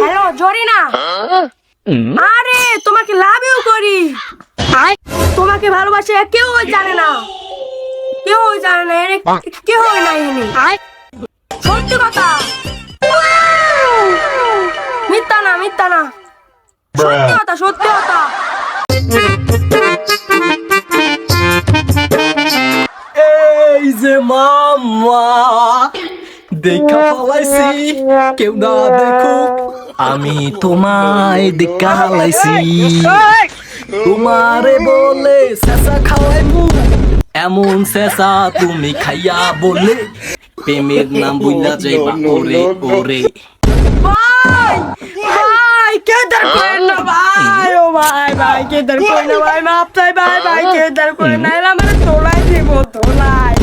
Hello Zarina, আরে তোমাকে love you করি। তোমাকে ভালোবাসে কেউ জানে না, কেউ জানে না, কেউ নাই এনে সত্যি কথা, মিথ্যা না, মিথ্যা না, সত্যি কথা, সত্যি কথা। এই যে মামা দেখা পালাইছি, কেউ না দেখুক আমি তোমায় দেখা হালাইছি। তোমারে বলে চেঁচা খাওয়াইমু, এমন চেঁচা তুমি খাইয়া বলে প্রেমের নাম বুইলা যাইবা ওরে ওরে। ভাই ভাই কেদার করেন না ভাই, ও ভাই ভাই কেদার করেন না ভাই, মাপ চাই ভাই, ভাই কেদার করেন না, এলা আমার তোলাই দিব, তোলাই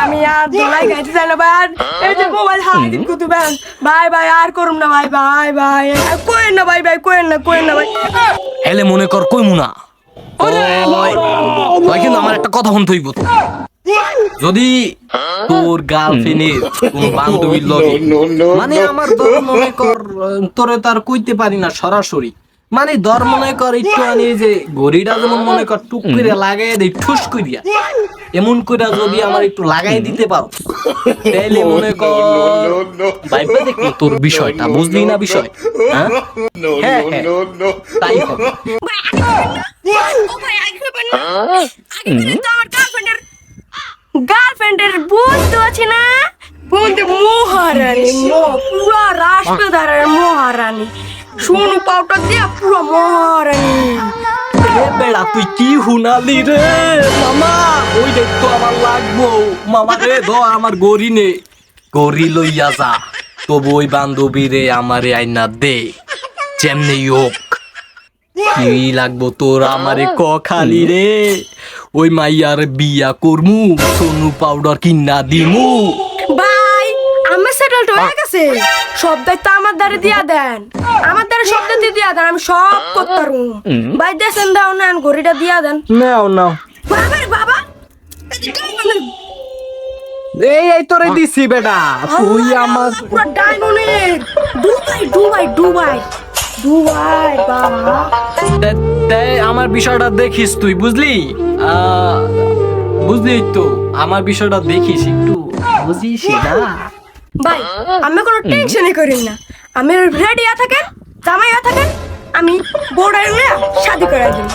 আমি আর তোলাই খাইতে চাই না ভাই। আর এই যে মোবাইল হাত দিন কুতু ভাই, ভাই আর করুম না ভাই, ভাই ভাই কোয়েন না ভাই, ভাই কোয়েন না, কোয়েন না ভাই। এলে মনে কর কইমু না, ওই কিন্তু আমার একটা কথা শুনতে হইব। যদি তোর গার্লফ্রেন্ডের কোন বান্ধবীর লগে মানে আমার ধর মনে কর তোরে তার কইতে পারি না সরাসরি, মানে ধর মনে কর একটু আনি যে ঘড়িটা যেমন মনে কর টুক করে লাগাই দেই ঠুস করিয়া, এমন করে যদি আমার একটু লাগাই দিতে পারো তাইলে মনে কর ভাইবা দেখো তোর বিষয়টা, বুঝলি না বিষয়? হ্যাঁ হ্যাঁ হ্যাঁ, তাই হবে। গার্লফ্রেন্ডের বন্ধু আছে না, বন্ধু মহারানী, পুরো রাষ্ট্রধারের মহারানী, সোনু পাউডার দিয়া পুরো মহারানী। এ বেড়া তুই কি হুনালি রে মামা, ওই দেখতো আমার লাগবো মামা রে, ধর আমার গড়ি নে, গড়ি লইয়া যা, তবু ওই বান্ধবী রে আমারে আইনা দে যেমনি হোক। কি লাগবো তোর আমারে ক খালি রে, ওই মাইয়ার বিয়া করমু, সোনু পাউডার কিনা দিমু। ভাই আমার সেটেলড হয়ে গেছে, সব দায়িত্ব আমার দ্বারে দিয়া দেন, আমার দ্বারে সব দায়িত্ব দিয়া দেন, আমি সব করতে পারবো ভাই। দেন দাও না, ঘড়িটা দিয়া দেন। নাও নাও, বাবা রে বাবা, এই এই তোরে দিছি বেটা, তুই আমার পুরো ডায়মন্ডের দুবাই, দুবাই, দুবাই, দুবাই বাবা। আমার বিষয়টা দেখিস তুই, বুঝলি? বুঝলি তো আমার বিষয়টা দেখিস একটু, বুঝিস না ভাই আমি কোনো টেনশনই করি না, আমি রেডি থাকেন, জামাইয়া থাকেন, আমি বোর্ডার শাদি করে দিন।